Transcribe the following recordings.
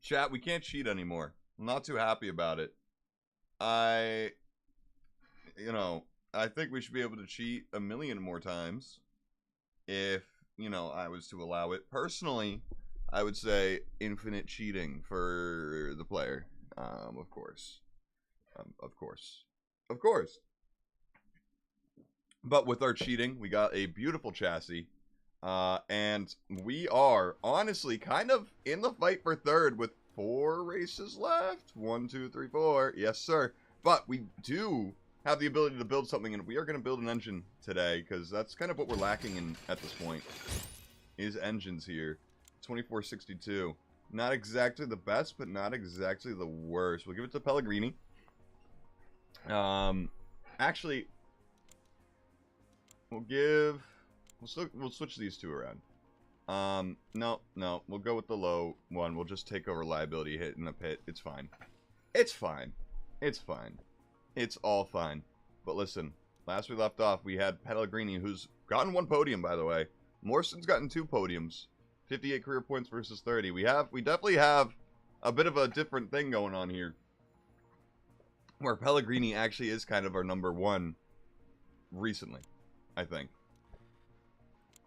Chat, we can't cheat anymore. I'm not too happy about it. You know, I think we should be able to cheat a million more times if, you know, I was to allow it. Personally, I would say infinite cheating for the player. Of course. Of course. Of course. But with our cheating, we got a beautiful chassis. And we are honestly kind of in the fight for third with 4 races left. 1, 2, 3, 4. Yes, sir. But we do have the ability to build something, and we are going to build an engine today, because that's kind of what we're lacking in at this point, is engines here. 2462. Not exactly the best, but not exactly the worst. We'll give it to Pellegrini. Actually, we'll switch these two around. No, we'll go with the low one. We'll just take a reliability hit in the pit. It's fine. It's fine. It's fine. It's all fine. But listen, last we left off, we had Pellegrini, who's gotten 1 podium, by the way. Morrison's gotten 2 podiums. 58 career points versus 30. We definitely have a bit of a different thing going on here, where Pellegrini actually is kind of our number 1 recently, I think.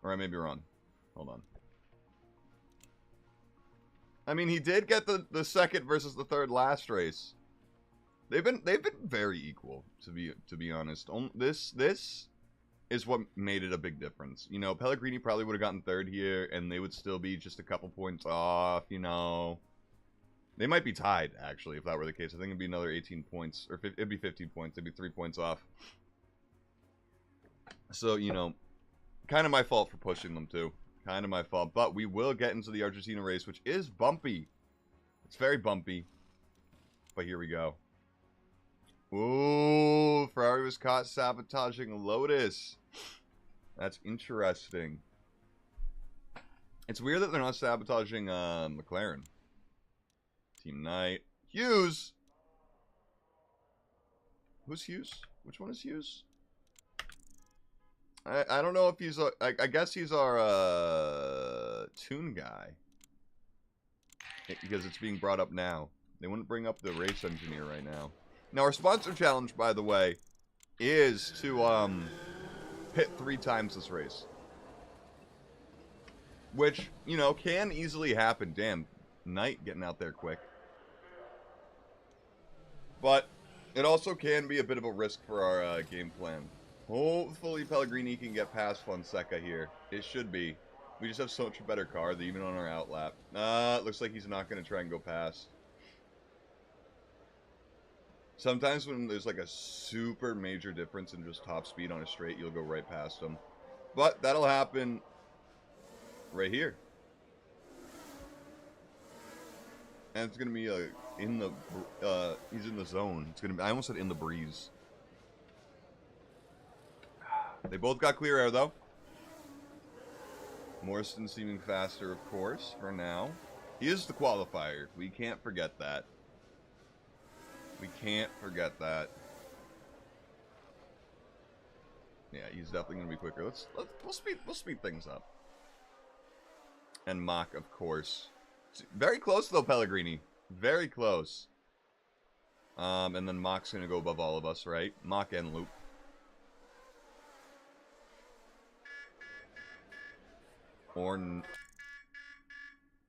Or I may be wrong. Hold on. I mean, he did get the second versus the third last race. They've been very equal, to be honest. This is what made it a big difference. You know, Pellegrini probably would have gotten third here, and they would still be just a couple points off, you know. They might be tied, actually, if that were the case. I think it'd be another 18 points, or it'd be 15 points. It'd be 3 points off. So, you know, kind of my fault for pushing them, too. Kind of my fault. But we will get into the Argentina race, which is bumpy. It's very bumpy. But here we go. Ooh, Ferrari was caught sabotaging Lotus. That's interesting. It's weird that they're not sabotaging McLaren. Team Knight. Hughes! Who's Hughes? Which one is Hughes? I don't know if he's I guess he's our tune guy. Because it's being brought up now. They wouldn't bring up the race engineer right now. Now, our sponsor challenge, by the way, is to pit 3 times this race. Which, you know, can easily happen. Damn, Knight getting out there quick. But it also can be a bit of a risk for our game plan. Hopefully Pellegrini can get past Fonseca here. It should be. We just have such a better car that even on our outlap. It looks like he's not going to try and go past. Sometimes when there's like a super major difference in just top speed on a straight, you'll go right past him. But that'll happen right here. And it's going to be in the, he's in the zone. It's going to be, I almost said in the breeze. They both got clear air though. Morrison seeming faster, of course, for now. He is the qualifier. We can't forget that. We can't forget that. Yeah, he's definitely gonna be quicker. We'll speed things up. And Mach, of course. Very close though, Pellegrini. Very close. And then Mach's gonna go above all of us, right? Mach and Loop. I'm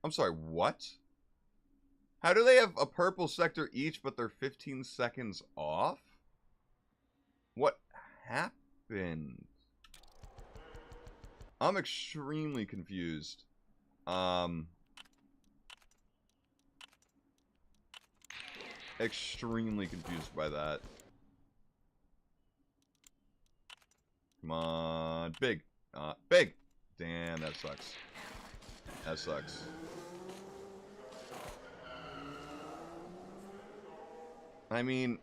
sorry, what? How do they have a purple sector each, but they're 15 seconds off? What happened? I'm extremely confused. Extremely confused by that. Come on. Big. Big. Damn, that sucks. That sucks. I mean,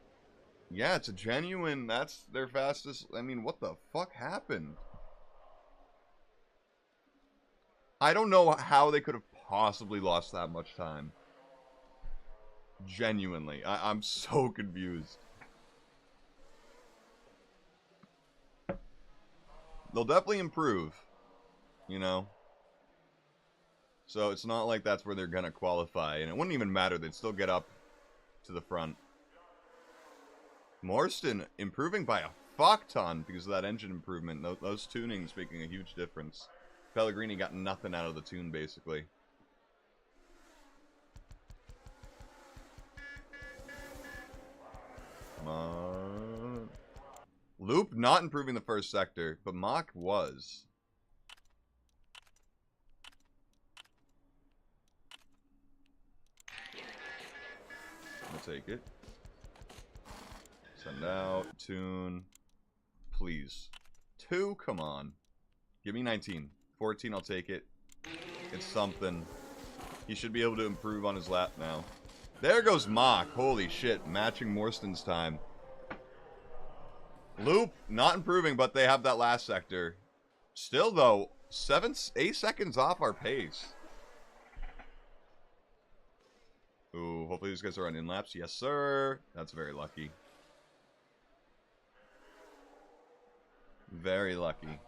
yeah, it's a genuine, that's their fastest. I mean, what the fuck happened? I don't know how they could have possibly lost that much time. Genuinely. I'm so confused. They'll definitely improve, you know. So it's not like that's where they're going to qualify. And it wouldn't even matter. They'd still get up to the front. Marston improving by a fuck ton because of that engine improvement. Those tunings making a huge difference. Pellegrini got nothing out of the tune, basically. Come on. Loop not improving the first sector, but Mach was. I'll take it. Send out. Tune. Please. 2? Come on. Give me 19. 14, I'll take it. It's something. He should be able to improve on his lap now. There goes Mach. Holy shit. Matching Morston's time. Loop, not improving, but they have that last sector. Still, though, 8 seconds off our pace. Ooh, hopefully these guys are on in-laps. Yes, sir. That's very lucky. Very lucky.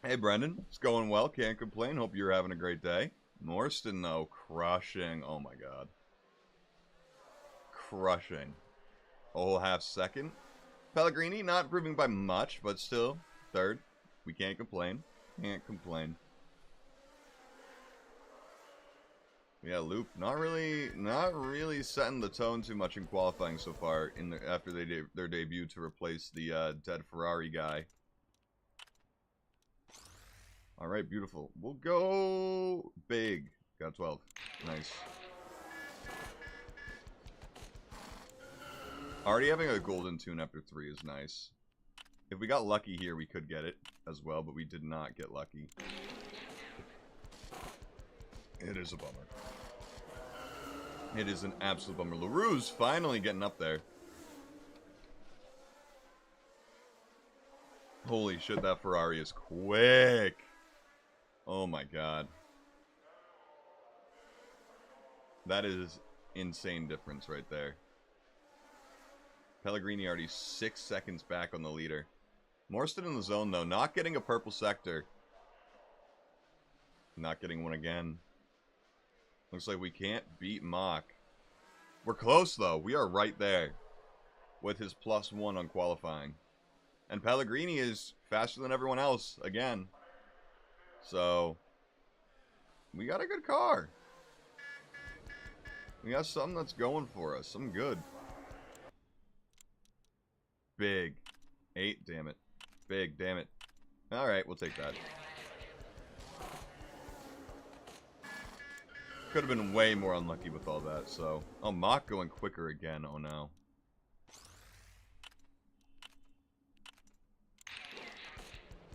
Hey, Brendan. It's going well. Can't complain. Hope you're having a great day. Morston, though, crushing. Oh, my God. Crushing. A whole half second. Pellegrini, not improving by much, but still, third. We can't complain. Can't complain. Yeah, Loop, not really setting the tone too much in qualifying so far after their debut to replace the dead Ferrari guy. All right, beautiful. We'll go big. Got 12. Nice. Already having a golden tune after 3 is nice. If we got lucky here, we could get it as well, but we did not get lucky. It is a bummer. It is an absolute bummer. LaRue's finally getting up there. Holy shit, that Ferrari is quick. Oh my god. That is insane difference right there. Pellegrini already 6 seconds back on the leader. Morston in the zone, though. Not getting a purple sector. Not getting one again. Looks like we can't beat Mach. We're close, though. We are right there with his +1 on qualifying. And Pellegrini is faster than everyone else, again. So, we got a good car. We got something that's going for us. Something good. Big. 8, damn it. Big, damn it. Alright, we'll take that. Could have been way more unlucky with all that, so... Oh, Mach going quicker again. Oh, no.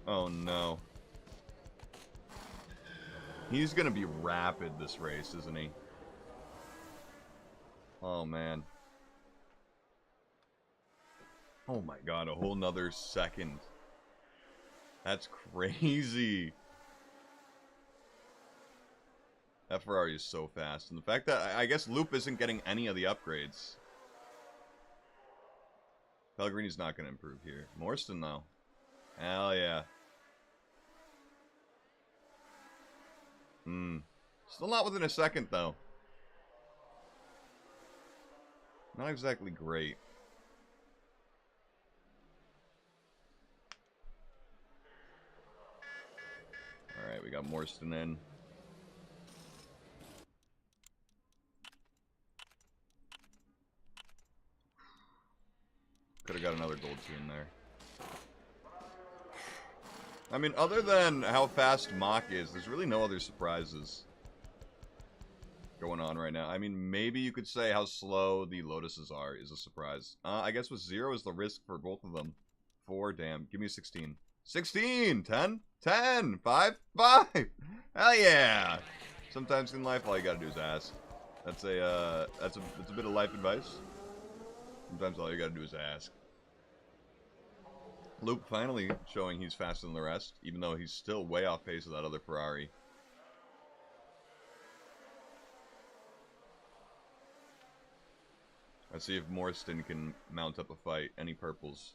Oh, no. He's gonna be rapid this race, isn't he? Oh, man. Oh, my God. A whole nother second. That's crazy. That Ferrari is so fast. And the fact that, I guess Loop isn't getting any of the upgrades. Pellegrini's not going to improve here. Morston, though. Hell yeah. Still not within a second, though. Not exactly great. Alright, we got Morston in. Could have got another gold tune there. I mean, other than how fast Mach is, there's really no other surprises going on right now. I mean, maybe you could say how slow the Lotuses are is a surprise. I guess with 0 is the risk for both of them. 4, damn. Give me a 16. 16! 10? 10! 5? 5! Hell yeah! Sometimes in life, all you gotta do is ask. That's a bit of life advice. Sometimes all you gotta do is ask. Loop finally showing he's faster than the rest, even though he's still way off pace of that other Ferrari. Let's see if Morston can mount up a fight. Any purples?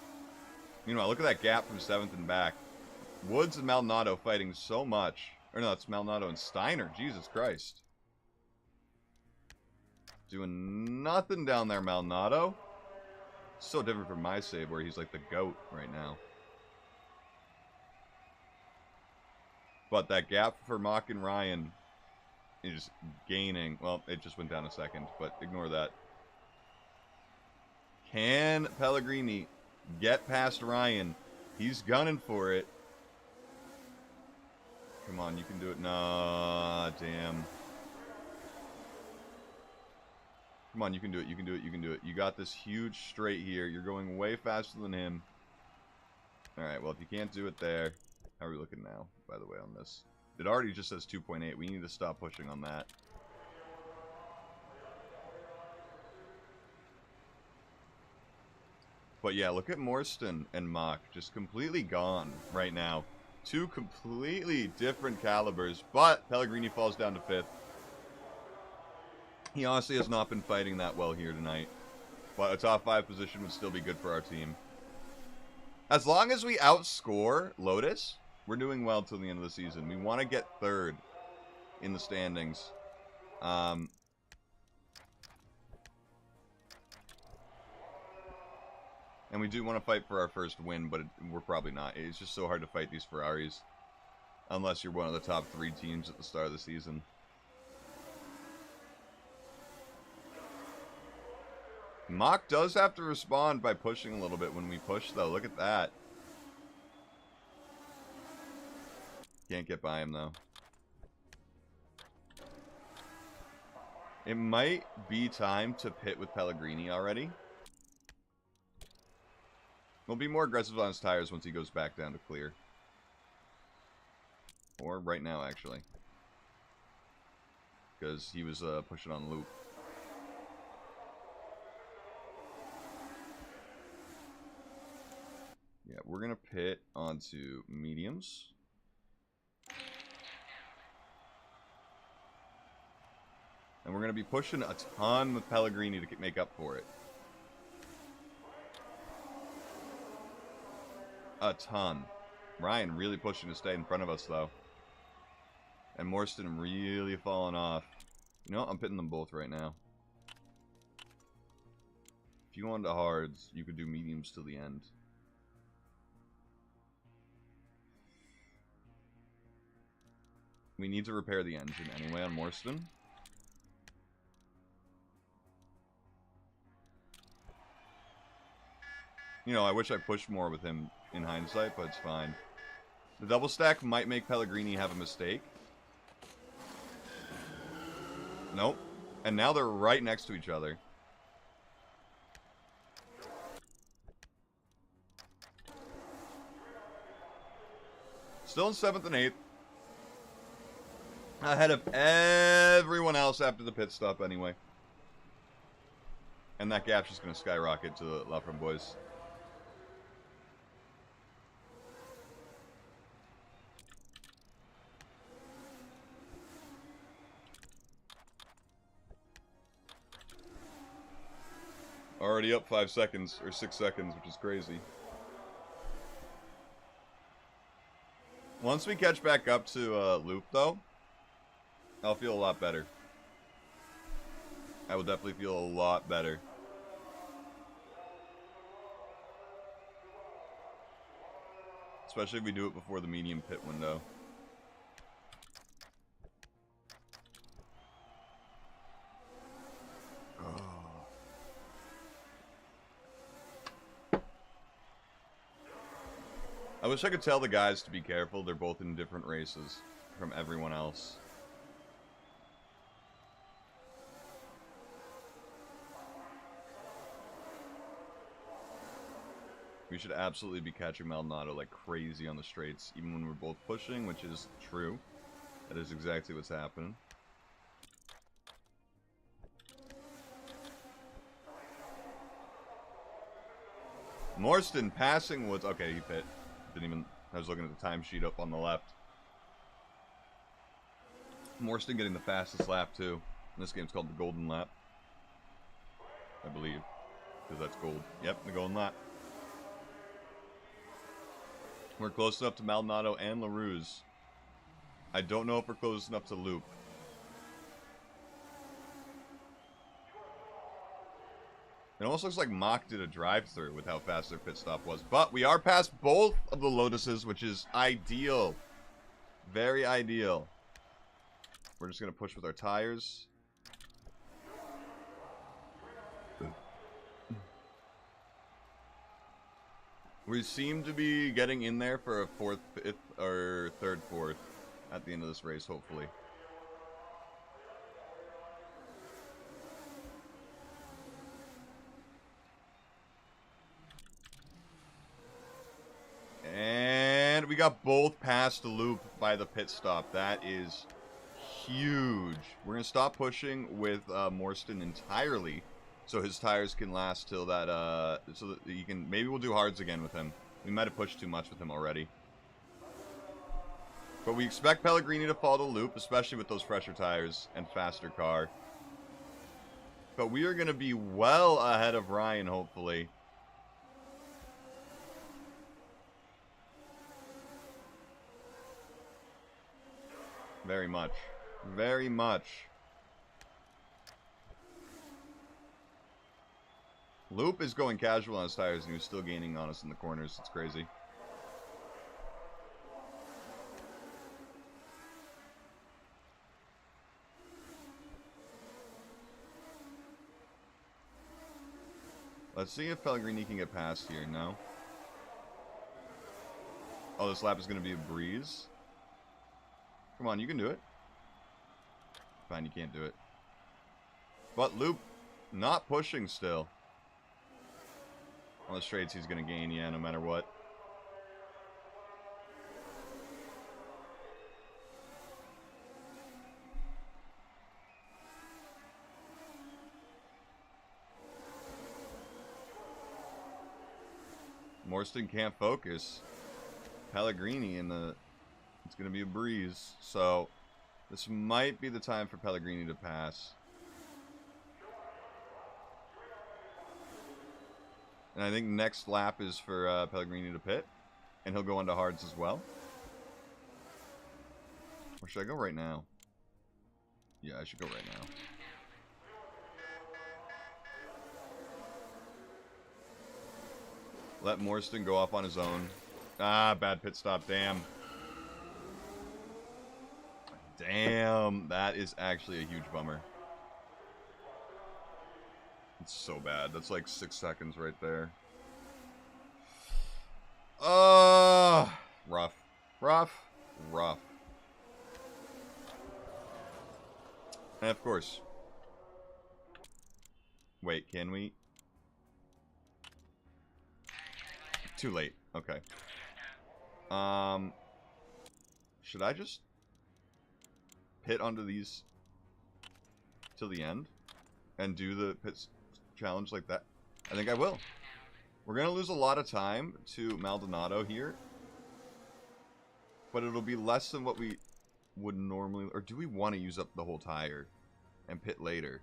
Meanwhile, look at that gap from 7th and back. Woods and Maldonado fighting so much. Or no, it's Maldonado and Steiner. Jesus Christ. Doing nothing down there, Maldonado. So different from my save, where he's like the GOAT right now. But that gap for Mock and Ryan is gaining. Well, it just went down a second, but ignore that. Can Pellegrini get past Ryan? He's gunning for it. Come on, you can do it. Nah, damn. Come on, you can do it, you can do it, you can do it. You got this huge straight here. You're going way faster than him. Alright, well, if you can't do it there... How are we looking now, by the way, on this? It already just says 2.8. We need to stop pushing on that. But yeah, look at Morstan and Mock. Just completely gone right now. Two completely different calibers. But Pellegrini falls down to 5th. He honestly has not been fighting that well here tonight. But a top 5 position would still be good for our team. As long as we outscore Lotus, we're doing well till the end of the season. We want to get 3rd in the standings. And we do want to fight for our first win, but we're probably not. It's just so hard to fight these Ferraris. Unless you're one of the top 3 teams at the start of the season. Mock does have to respond by pushing a little bit when we push, though. Look at that. Can't get by him, though. It might be time to pit with Pellegrini already. We'll be more aggressive on his tires once he goes back down to clear. Or right now, actually. Because he was pushing on loop. Yeah, we're going to pit onto mediums. And we're going to be pushing a ton with Pellegrini to make up for it. A ton. Ryan really pushing to stay in front of us, though. And Morstan really falling off. You know what? I'm pitting them both right now. If you wanted to hards, you could do mediums till the end. We need to repair the engine anyway on Morstan. You know, I wish I pushed more with him in hindsight, but it's fine. The double stack might make Pellegrini have a mistake. Nope. And now they're right next to each other. Still in 7th and 8th. Ahead of everyone else after the pit stop anyway. And that gap's just going to skyrocket to the La Framboise. Already up 5 seconds, or 6 seconds, which is crazy. Once we catch back up to loop, though, I'll feel a lot better. I will definitely feel a lot better. Especially if we do it before the medium pit window. I wish I could tell the guys to be careful. They're both in different races from everyone else. We should absolutely be catching Maldonado like crazy on the straights, even when we're both pushing, which is true. That is exactly what's happening. Morstan passing Woods. Okay, he pit. Didn't even... I was looking at the timesheet up on the left. Morstan getting the fastest lap, too. This game's called the Golden Lap. I believe. Because that's gold. Yep, the Golden Lap. We're close enough to Maldonado and LaRue's. I don't know if we're close enough to Loop. It almost looks like Mach did a drive-thru with how fast their pit stop was. But we are past both of the Lotuses, which is ideal. Very ideal. We're just going to push with our tires. We seem to be getting in there for a fourth, fifth, or third, fourth at the end of this race, hopefully. And we got both past the Loop by the pit stop. That is huge. We're going to stop pushing with Morstan entirely, so his tires can last till that, so that he can, maybe we'll do hards again with him. We might have pushed too much with him already. But we expect Pellegrini to follow the Loop, especially with those fresher tires and faster car. But we are going to be well ahead of Ryan, hopefully. Very much. Very much. Loop is going casual on his tires, and he was still gaining on us in the corners. It's crazy. Let's see if Pellegrini can get past here. No. Oh, this lap is going to be a breeze. Come on, you can do it. Fine, you can't do it. But Loop not pushing still. On the straights, he's going to gain, yeah, no matter what. Morstan can't focus. Pellegrini in the... It's going to be a breeze. So, this might be the time for Pellegrini to pass. And I think next lap is for Pellegrini to pit. And he'll go onto hards as well. Or should I go right now? Yeah, I should go right now. Let Morstan go off on his own. Ah, bad pit stop, damn. Damn, that is actually a huge bummer. It's so bad. That's like 6 seconds right there. Rough. Rough. Rough. And of course. Wait, can we? Too late. Okay. Should I just pit onto these till the end and do the pit challenge like that? I think I will. We're gonna lose a lot of time to Maldonado here, but it'll be less than what we would normally. Or do we want to use up the whole tire and pit later?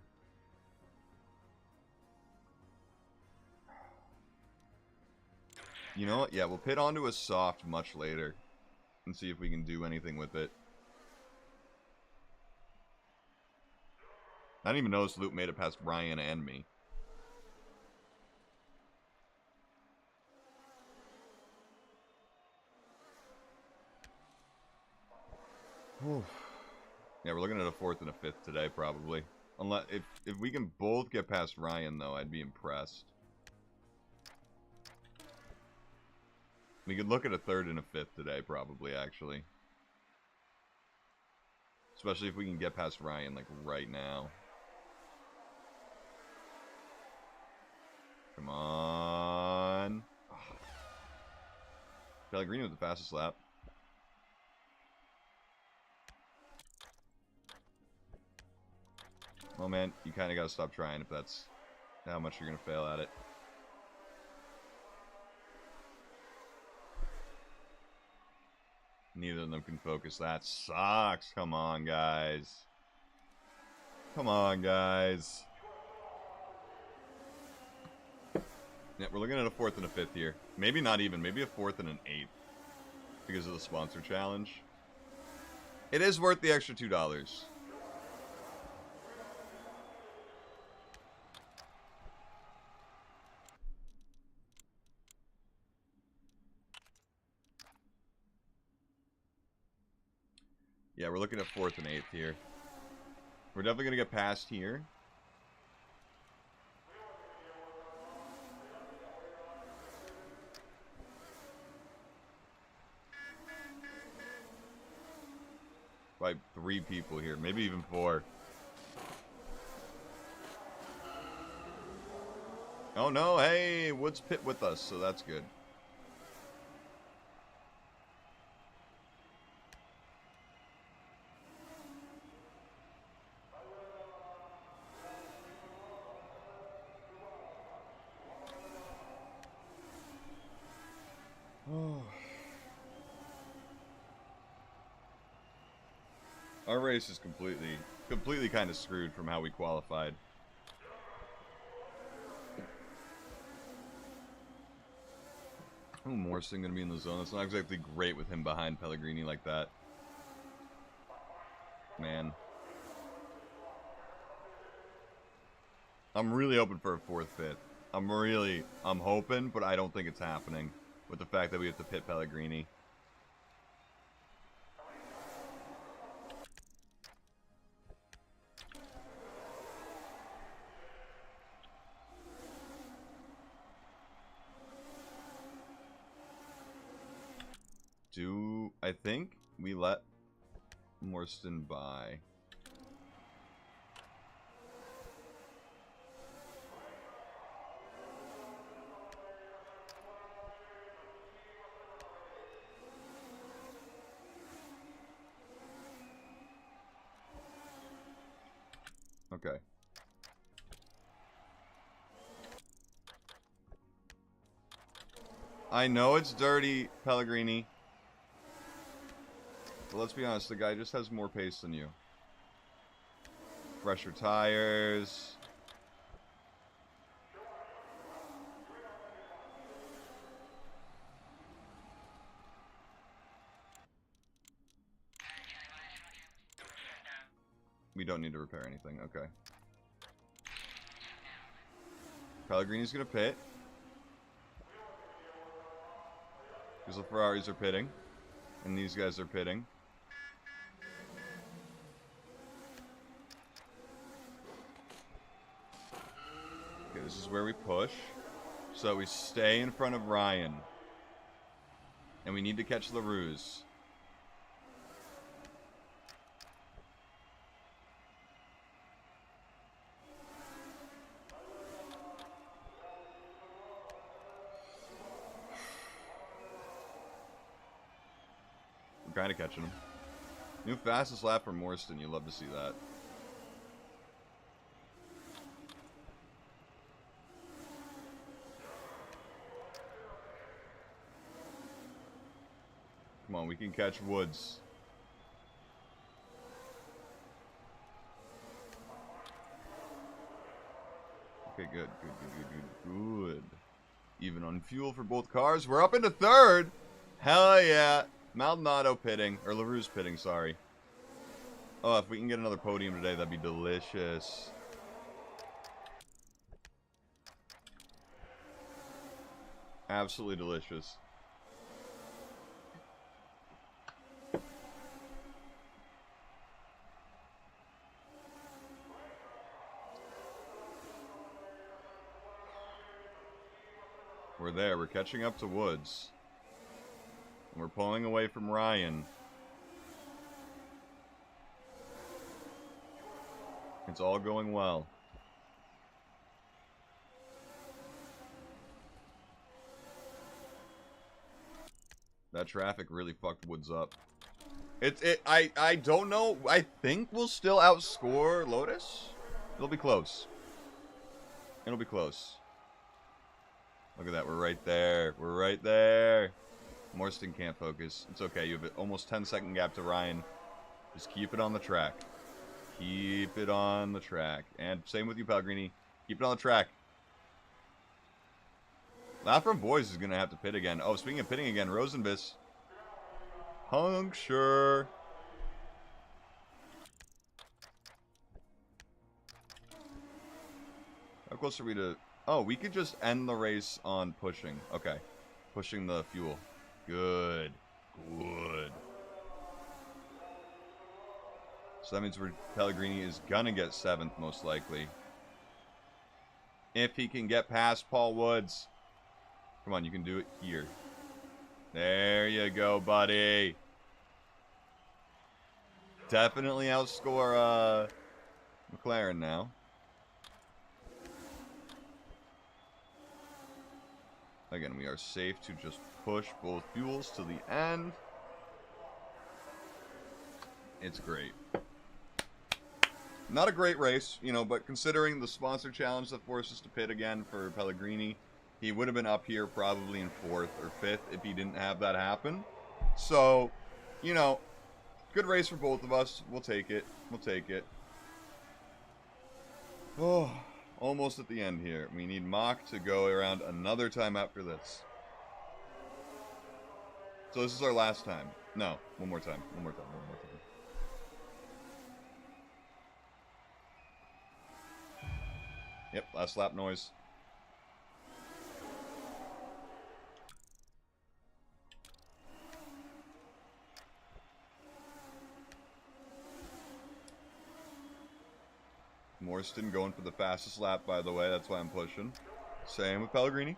You know what? Yeah, we'll pit onto a soft much later and see if we can do anything with it. I didn't even notice Loop made it past Ryan and me. Whew. Yeah, we're looking at a 4th and a 5th today, probably. Unless if we can both get past Ryan, though, I'd be impressed. We could look at a 3rd and a 5th today, probably, actually. Especially if we can get past Ryan, like, right now. Come on. Oh. Pellegrini with the fastest lap. Well, man, you kind of got to stop trying if that's how much you're going to fail at it. Neither of them can focus. That sucks. Come on, guys. Come on, guys. Yeah, we're looking at a 4th and a 5th here. Maybe not even. Maybe a 4th and an 8th. because of the sponsor challenge. It is worth the extra $2. Yeah, we're looking at 4th and 8th here. We're definitely going to get past here. By 3 people here, maybe even 4. Oh no, hey, Woods pit with us, so that's good. Our race is completely kind of screwed from how we qualified. Oh, Morrison gonna be in the zone. That's not exactly great with him behind Pellegrini like that. Man. I'm really hoping for a 4th pit. I'm hoping, but I don't think it's happening. With the fact that we have to pit Pellegrini. I think we let Morstan by. Okay. I know it's dirty, Pellegrini. But let's be honest, the guy just has more pace than you. Fresher tires. We don't need to repair anything, okay. Pellegrini's gonna pit. Because the Ferraris are pitting. And these guys are pitting. Okay, this is where we push. So we stay in front of Ryan. And we need to catch LaRue's. We're kind of catching him. New fastest lap for Morstan. You love to see that. Come on, we can catch Woods. Okay, good. Good. Even on fuel for both cars. We're up into 3rd. Hell yeah. Maldonado pitting. Or LaRue's pitting, sorry. Oh, if we can get another podium today, that'd be delicious. Absolutely delicious. We're there. We're catching up to Woods. And we're pulling away from Ryan. It's all going well. That traffic really fucked Woods up. I don't know. I think we'll still outscore Lotus. It'll be close. It'll be close. Look at that. We're right there. We're right there. Morstan can't focus. It's okay. You have an almost 10-second gap to Ryan. Just keep it on the track. Keep it on the track. And same with you, Pellegrini. Keep it on the track. Lap from Boys is going to have to pit again. Oh, speaking of pitting again, Rosenbiss. Puncture. How close are we to... Oh, we could just end the race on pushing. Okay. Pushing the fuel. Good. Good. So that means Pellegrini is gonna get 7th, most likely. If he can get past Paul Woods. Come on, you can do it here. There you go, buddy. Definitely outscore McLaren now. Again, we are safe to just push both fuels to the end. It's great. Not a great race, you know, but considering the sponsor challenge that forced us to pit again for Pellegrini, he would have been up here probably in 4th or 5th if he didn't have that happen. So, you know, good race for both of us. We'll take it. We'll take it. Oh, almost at the end here. We need Mach to go around another time after this. So this is our last time. No, one more time. One more time. One more time. Yep, last lap noise. Morrison going for the fastest lap, by the way. That's why I'm pushing. Same with Pellegrini.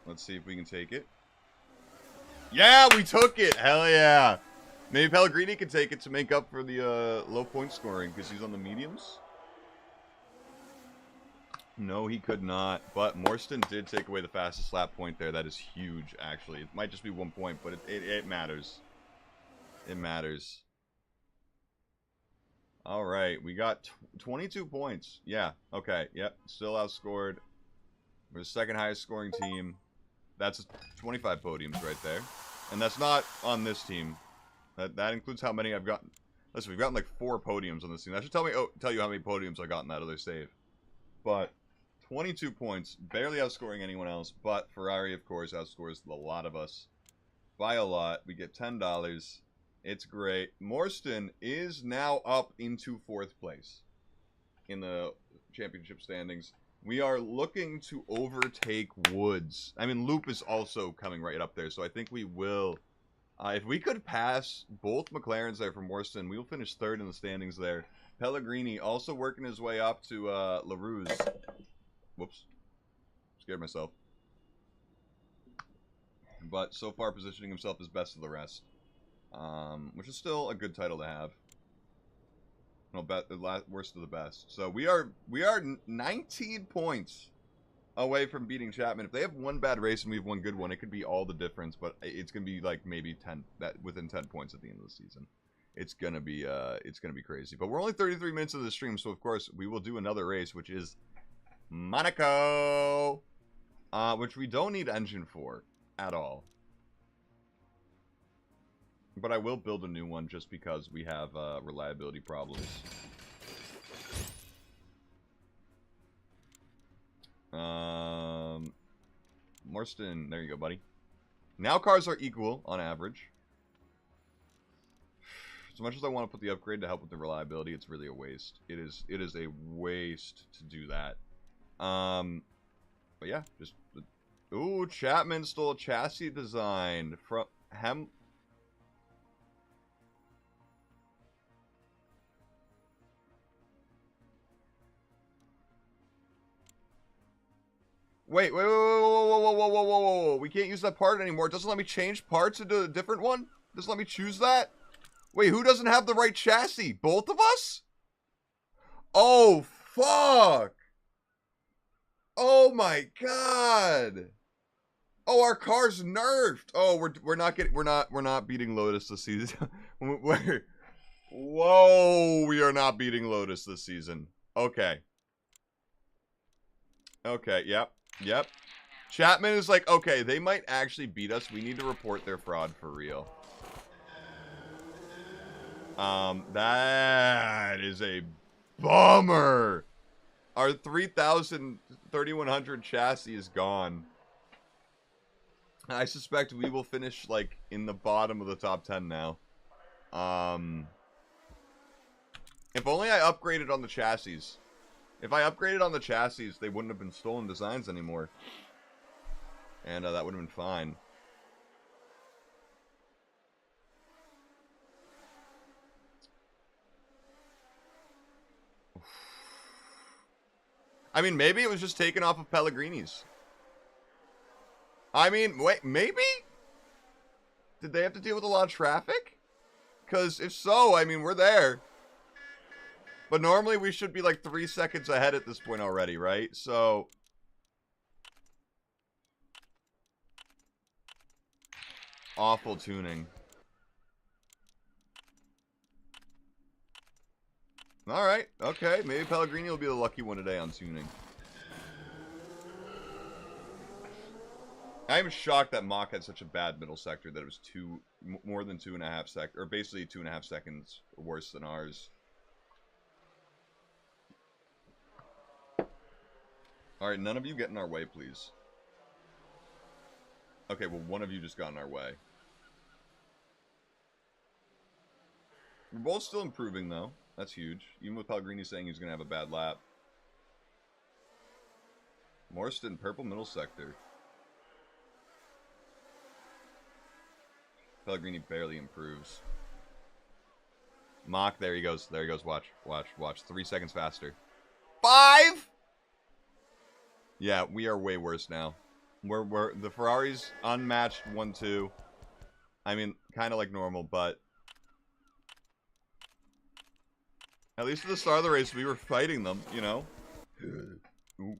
Let's see if we can take it. Yeah, we took it! Hell yeah! Maybe Pellegrini can take it to make up for the low point scoring because he's on the mediums. No, he could not. But Morstan did take away the fastest lap point there. That is huge, actually. It might just be 1 point, but it matters. It matters. All right, we got 22 points. Yeah, okay, yep. Still outscored. We're the second highest scoring team. That's 25 podiums right there. And that's not on this team. That includes how many I've gotten. Listen, we've gotten like 4 podiums on this team. That should tell you how many podiums I got in that other save. But 22 points, barely outscoring anyone else. But Ferrari, of course, outscores a lot of us by a lot. We get $10. It's great. Morstan is now up into 4th place in the championship standings. We are looking to overtake Woods. I mean, Loop is also coming right up there, so I think we will. If we could pass both McLarens there from Morstan, we will finish 3rd in the standings there. Pellegrini also working his way up to LaRue's. Whoops. Scared myself. But so far positioning himself as best of the rest. Which is still a good title to have. No, worst of the best. So we are 19 points away from beating Chapman. If they have one bad race and we have one good one, it could be all the difference. But it's gonna be like maybe 10 within 10 points at the end of the season. It's gonna be crazy. But we're only 33 minutes into the stream, so of course we will do another race, which is Monaco, which we don't need engine for at all. But I will build a new one just because we have reliability problems. Morstan, there you go, buddy. Now cars are equal on average. As much as I want to put the upgrade to help with the reliability, it's really a waste. It is a waste to do that. But yeah, just ooh, Chapman stole a chassis design from Wait, whoa. We can't use that part anymore. It doesn't let me change parts into a different one? It doesn't let me choose that? Wait, who doesn't have the right chassis? Both of us? Oh, fuck. Oh my god. Oh, our car's nerfed. Oh, we're not beating Lotus this season. Whoa, we are not beating Lotus this season. Okay. Okay, yep. Chapman is like, okay, they might actually beat us. We need to report their fraud for real. That is a bummer. Our 3,100 chassis is gone. I suspect we will finish, like, in the bottom of the top 10 now. If only I upgraded on the chassis. If I upgraded on the chassis, they wouldn't have been stolen designs anymore. And that would have been fine. I mean, maybe it was just taken off of Pellegrini's. I mean, wait, maybe? Did they have to deal with a lot of traffic? Because if so, I mean, we're there. But normally we should be like 3 seconds ahead at this point already, right? So... awful tuning. Alright, okay. Maybe Pellegrini will be the lucky one today on tuning. I'm shocked that Mach had such a bad middle sector that it was more than 2.5 seconds, or basically 2.5 seconds worse than ours. Alright, none of you get in our way, please. Okay, well, one of you just got in our way. We're both still improving, though. That's huge. Even with Pellegrini saying he's going to have a bad lap. Morriston, purple middle sector. Pellegrini barely improves. Mach, there he goes. There he goes. Watch, watch, watch. 3 seconds faster. 5! Yeah, we are way worse now. We're the Ferrari's unmatched 1-2. I mean, kind of like normal, but... at least at the start of the race, we were fighting them, you know? Ooh.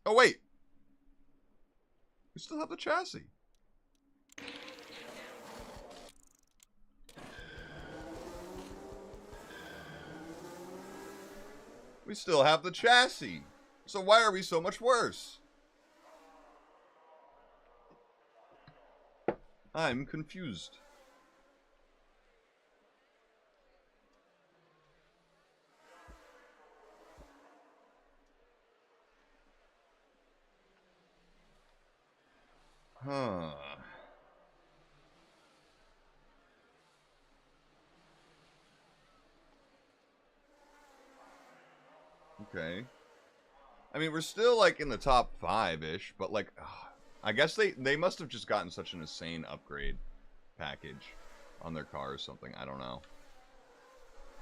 Oh, wait! We still have the chassis. We still have the chassis. So why are we so much worse? I'm confused. Huh. Okay. I mean, we're still, like, in the top 5-ish, but, like, I guess they must have just gotten such an insane upgrade package on their car or something. I don't know.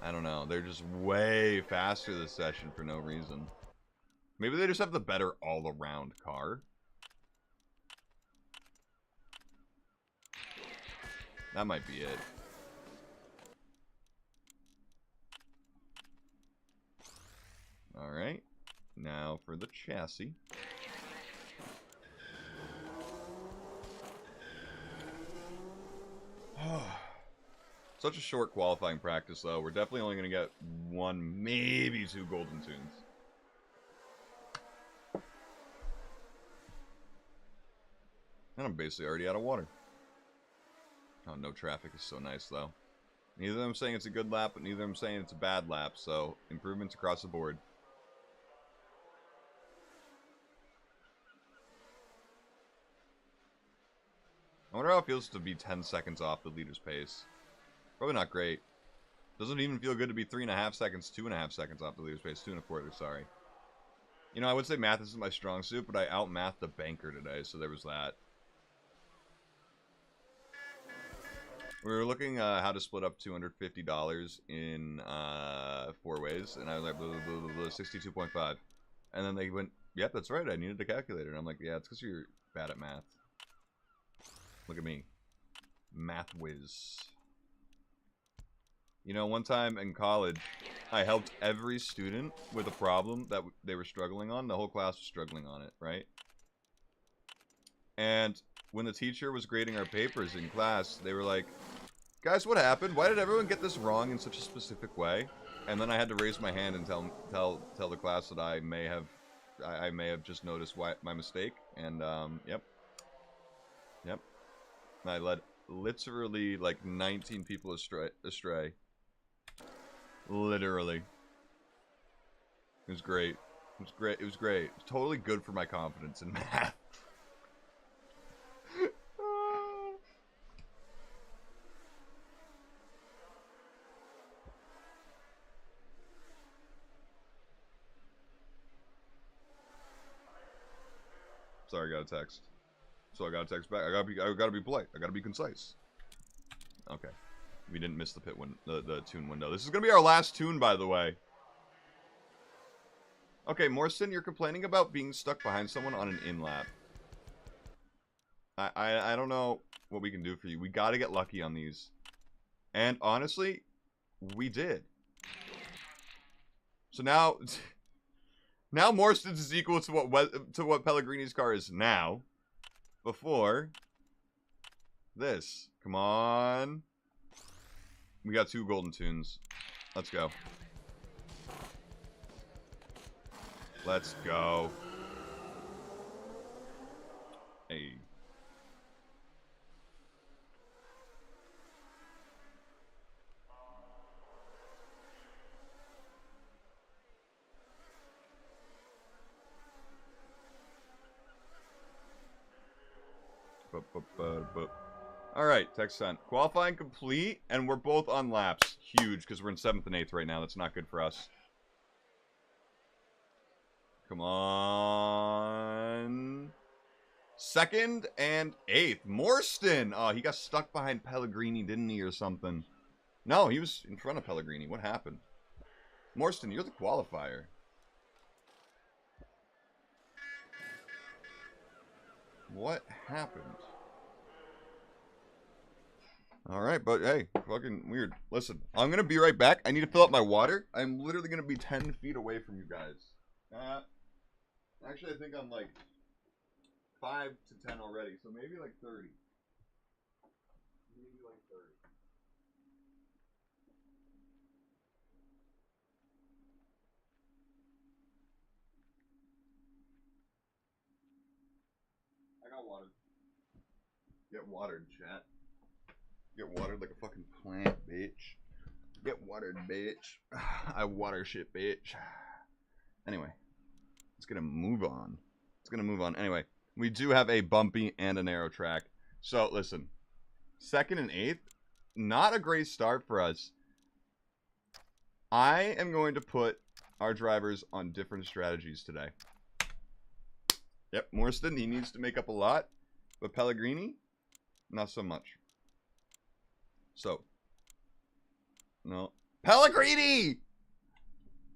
I don't know. They're just way faster this session for no reason. Maybe they just have the better all-around car. That might be it. Alright. Now for the chassis. Such a short qualifying practice, though. We're definitely only going to get 1, maybe 2 golden tunes. And I'm basically already out of water. Oh, no traffic is so nice, though. Neither of them saying it's a good lap, but neither of them saying it's a bad lap, so improvements across the board. I wonder how it feels to be 10 seconds off the leader's pace. Probably not great. Doesn't even feel good to be 3.5 seconds, 2.5 seconds off the leader's pace. 2.25, sorry. You know, I would say math isn't my strong suit, but I outmathed a banker today, so there was that. We were looking how to split up $250 in 4 ways, and I was like, blah, blah, blah, blah, 62.5. And then they went, yep, that's right, I needed a calculator. And I'm like, yeah, it's because you're bad at math. Look at me. Math whiz. You know, one time in college, I helped every student with a problem that they were struggling on. The whole class was struggling on it, right? And when the teacher was grading our papers in class, they were like, guys, what happened? Why did everyone get this wrong in such a specific way? And then I had to raise my hand and tell the class that I may have just noticed my mistake. And yep. I led literally like 19 people astray. Literally. It was great. It was great. It was great. It was totally good for my confidence in math. Sorry, I got a text. So I got a text back. I gotta be polite. I gotta be concise. Okay. We didn't miss the the tune window. This is gonna be our last tune, by the way. Okay, Morrison, you're complaining about being stuck behind someone on an in-lap. I don't know what we can do for you. We gotta get lucky on these. And honestly, we did. So now... Now Morrison's is equal to what Pellegrini's car is now. Before this. Come on. We got 2 golden tunes. Let's go. Let's go. Hey. Alright, text sent. Qualifying complete, and we're both on laps. Huge, because we're in 7th and 8th right now. That's not good for us. Come on. 2nd and 8th. Morstan! Oh, he got stuck behind Pellegrini, didn't he, or something? No, he was in front of Pellegrini. What happened? Morstan, you're the qualifier. What happened? Alright, but hey, fucking weird. Listen, I'm gonna be right back. I need to fill up my water. I'm literally gonna be 10 feet away from you guys. Actually, I think I'm like 5 to 10 already, so maybe like 30. Maybe like 30. I got water. Get watered, chat. Get watered like a fucking plant, bitch. Get watered, bitch. I water shit, bitch. Anyway, let's gonna move on. Anyway, we do have a bumpy and a narrow track. So, listen. 2nd and 8th, not a great start for us. I am going to put our drivers on different strategies today. Yep, Morstan, he needs to make up a lot. But Pellegrini, not so much. So, no. Pellegrini!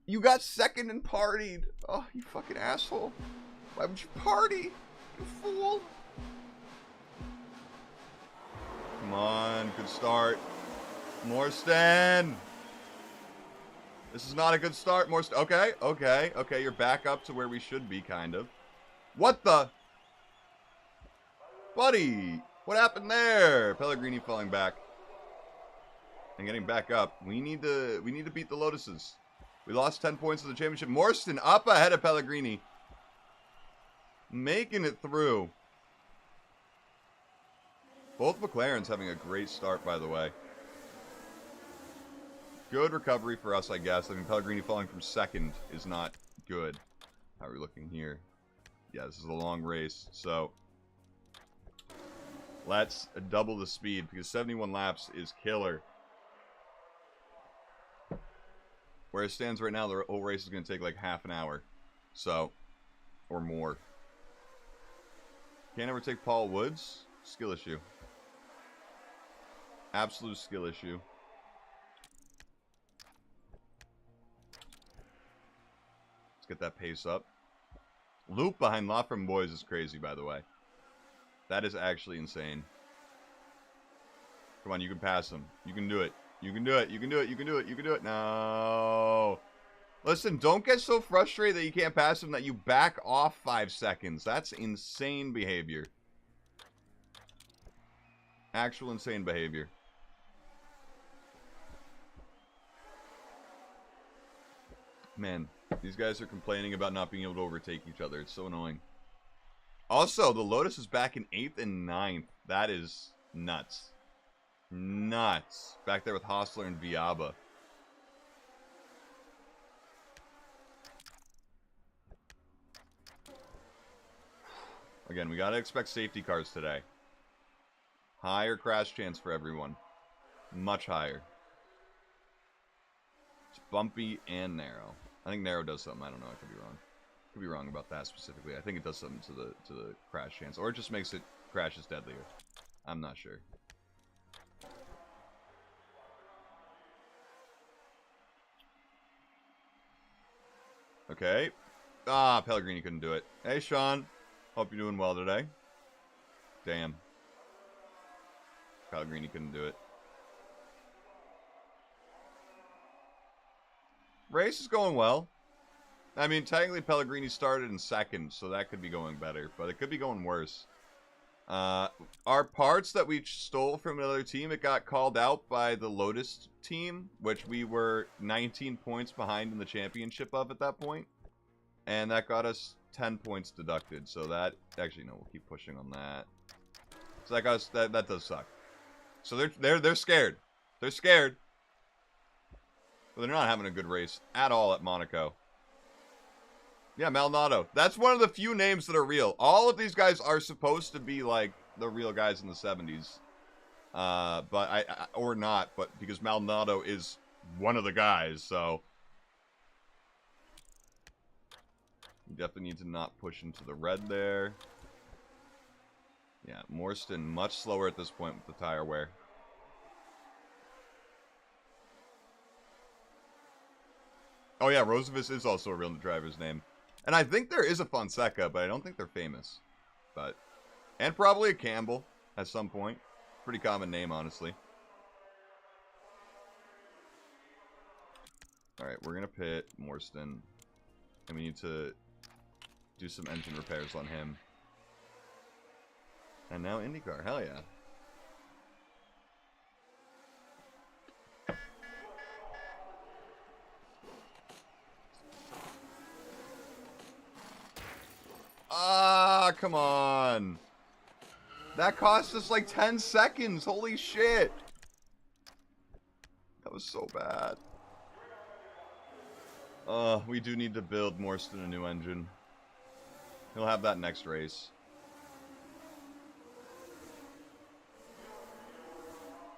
You got 2nd and partied. Oh, you fucking asshole. Why would you party? You fool. Come on, good start. Morstan! This is not a good start, Morstan. Okay, you're back up to where we should be, kind of. What the? Buddy, what happened there? Pellegrini falling back. And getting back up. We need to beat the Lotuses. We lost 10 points in the championship. Morstan up ahead of Pellegrini. Making it through. Both McLarens having a great start, by the way. Good recovery for us, I guess. I mean, Pellegrini falling from 2nd is not good. How are we looking here? Yeah, this is a long race, so let's double the speed because 71 laps is killer. Where it stands right now, the whole race is going to take like half an hour. So, or more. Can't ever take Paul Woods? Skill issue. Absolute skill issue. Let's get that pace up. Loop behind Lafram Boys is crazy, by the way. That is actually insane. Come on, you can pass him. You can do it. You can do it. You can do it. You can do it. You can do it. No. Listen, don't get so frustrated that you can't pass him that you back off 5 seconds. That's insane behavior. Actual insane behavior. Man, these guys are complaining about not being able to overtake each other. It's so annoying. Also, the Lotus is back in 8th and 9th. That is nuts. Nuts. Back there with Hostler and Viaba. Again, we gotta expect safety cars today. Higher crash chance for everyone. Much higher. It's bumpy and narrow. I think narrow does something. I don't know. I could be wrong. Could be wrong about that specifically. I think it does something to the crash chance, or it just makes it crashes deadlier. I'm not sure. Okay. Ah, Pellegrini couldn't do it. Hey, Sean. Hope you're doing well today. Damn. Pellegrini couldn't do it. Race is going well. I mean, technically Pellegrini started in second, so that could be going better, but it could be going worse. Our parts that we stole from another team, it got called out by the Lotus team, which we were 19 points behind in the championship of at that point. And that got us 10 points deducted, so that... Actually, no, we'll keep pushing on that. So that got us... That does suck. So they're scared. They're scared. But they're not having a good race at all at Monaco. Yeah, Maldonado. That's one of the few names that are real. All of these guys are supposed to be like the real guys in the 70s. But or not, but because Maldonado is one of the guys, so you definitely need to not push into the red there. Yeah, Morstan much slower at this point with the tire wear. Oh yeah, Roosevelt is also a real driver's name. And I think there is a Fonseca, but I don't think they're famous. But, and probably a Campbell at some point. Pretty common name, honestly. Alright, we're going to pit Morstan. And we need to do some engine repairs on him. And now IndyCar, hell yeah. Ah, come on. That cost us like 10 seconds. Holy shit. That was so bad. We do need to build Morstan a new engine. He'll have that next race.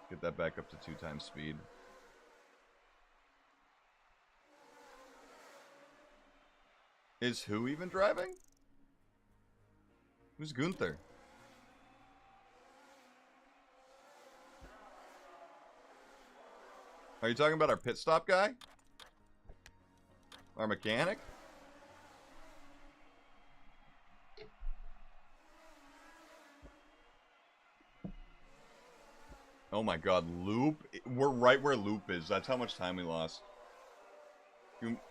Get that back up to 2 times speed. Is who even driving? Who's Gunther? Are you talking about our pit stop guy? Our mechanic? Oh my god, Loop? We're right where Loop is. That's how much time we lost.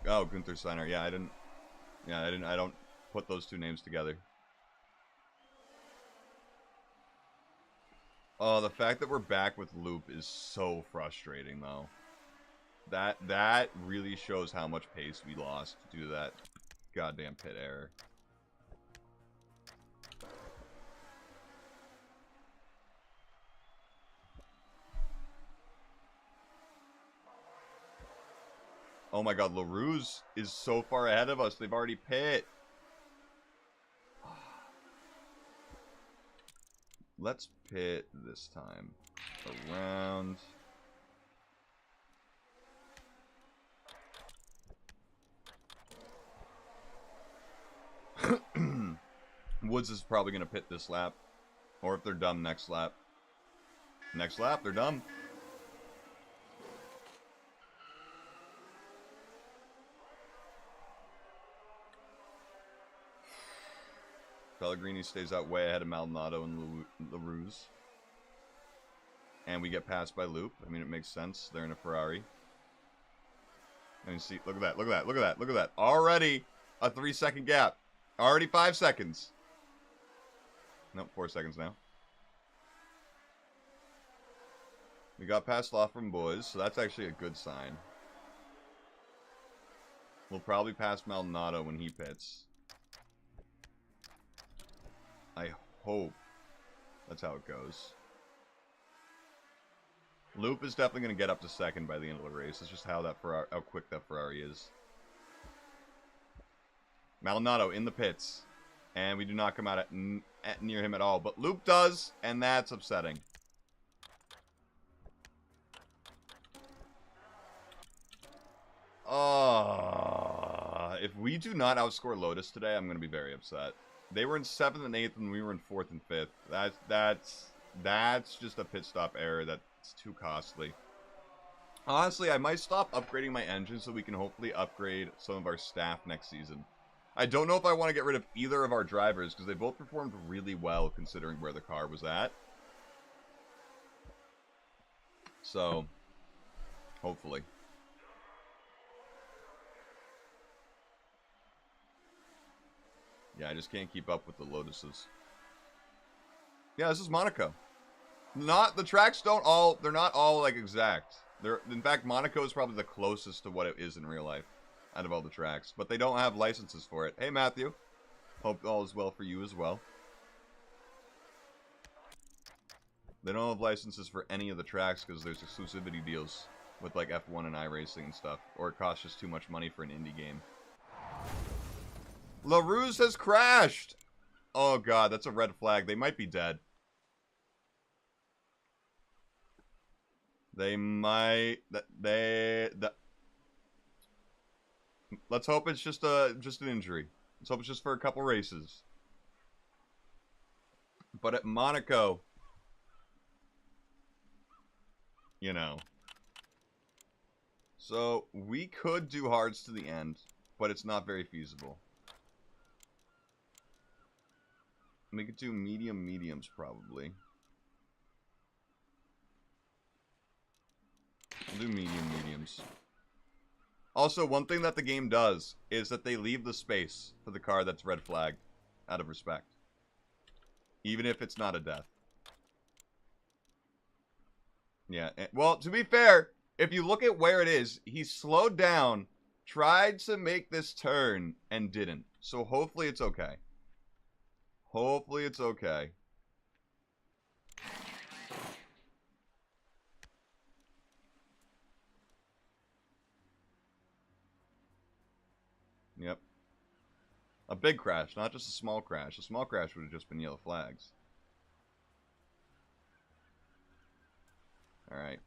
Oh, Gunther Steiner. Yeah, I don't put those two names together. Oh, the fact that we're back with Loop is so frustrating, though. That really shows how much pace we lost due to that goddamn pit error. Oh my god, LaRue's is so far ahead of us. They've already pit. Let's pit this time around. Woods is probably going to pit this lap. Or if they're dumb, next lap. Next lap, they're dumb. Pellegrini stays out way ahead of Maldonado and LaRue's. And we get passed by Loop. I mean, it makes sense. They're in a Ferrari. And you see, look at that, look at that, look at that, look at that. Already a 3-second gap. Already 5 seconds. Nope, 4 seconds now. We got past Law from Boys, so that's actually a good sign. We'll probably pass Maldonado when he pits. I hope that's how it goes. Loop is definitely going to get up to second by the end of the race. It's just how quick that Ferrari is. Maldonado in the pits. And we do not come out at near him at all. But Loop does, and that's upsetting. If we do not outscore Lotus today, I'm going to be very upset. They were in 7th and 8th, and we were in 4th and 5th. That's just a pit stop error that's too costly. Honestly, I might stop upgrading my engine so we can hopefully upgrade some of our staff next season. I don't know if I want to get rid of either of our drivers, because they both performed really well considering where the car was at. So, hopefully. Yeah, I just can't keep up with the Lotuses. Yeah, this is Monaco. The tracks they're not all like exact. In fact, Monaco is probably the closest to what it is in real life out of all the tracks, but they don't have licenses for it. Hey, Matthew. Hope all is well for you as well. They don't have licenses for any of the tracks because there's exclusivity deals with like F1 and iRacing and stuff, or it costs just too much money for an indie game. LaRuse has crashed! Oh god, that's a red flag. They might be dead. They might... Let's hope it's just an injury. Let's hope it's just for a couple races. But at Monaco... You know. So, we could do hards to the end, but it's not very feasible. We could do mediums probably. We'll do mediums. Also, one thing that the game does is that they leave the space for the car that's red flagged out of respect. Even if it's not a death. Yeah, well, to be fair, if you look at where it is, he slowed down, tried to make this turn, and didn't. So hopefully it's okay. Hopefully it's okay. Yep. A big crash, not just a small crash. A small crash would have just been yellow flags. Alright.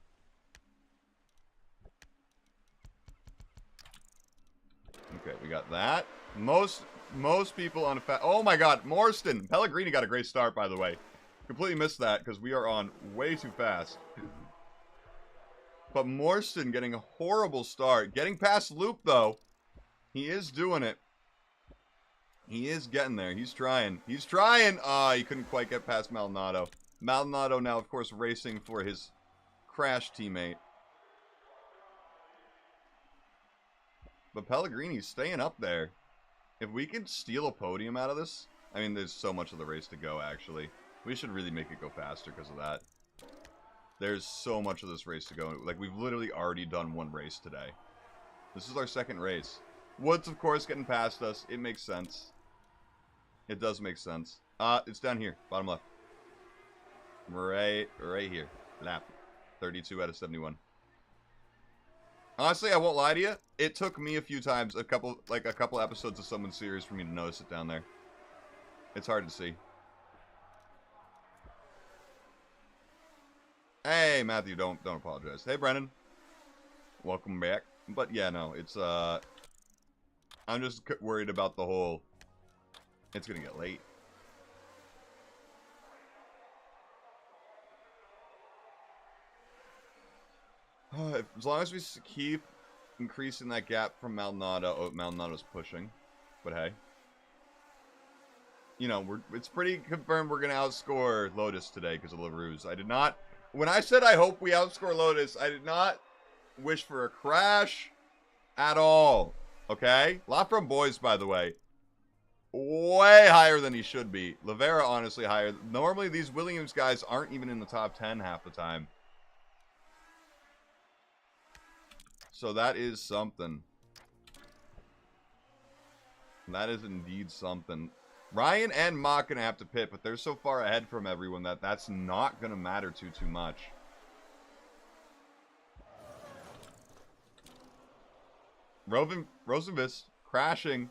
Okay, we got that. Most people on oh my god, Morstan! Pellegrini got a great start, by the way. Completely missed that, because we are on way too fast. But Morstan getting a horrible start. Getting past Loop, though. He is doing it. He is getting there. He's trying. He's trying! Ah, he couldn't quite get past Maldonado. Maldonado now, of course, racing for his crash teammate. But Pellegrini's staying up there. If we can steal a podium out of this... I mean, there's so much of the race to go, actually. We should really make it go faster because of that. There's so much of this race to go. Like, we've literally already done one race today. This is our second race. Woods, of course, getting past us. It makes sense. It does make sense. It's down here. Bottom left. Right here. Lap. 32 out of 71. Honestly, I won't lie to you. It took me a few times, a couple episodes of Someone Serious for me to notice it down there. It's hard to see. Hey, Matthew, don't apologize. Hey, Brennan. Welcome back. But yeah, no, it's I'm just worried about the whole. It's gonna get late. As long as we keep increasing that gap from Maldonado. Oh, Maldonado's pushing. But hey. You know, it's pretty confirmed we're going to outscore Lotus today because of LaRuse. I did not... When I said I hope we outscore Lotus, I did not wish for a crash at all. Okay? Lot from Boys, by the way. Way higher than he should be. Lavera, honestly, higher. Normally, these Williams guys aren't even in the top 10 half the time. So that is something. That is indeed something. Ryan and Mock gonna have to pit, but they're so far ahead from everyone that that's not gonna matter too much. Rosenvis crashing.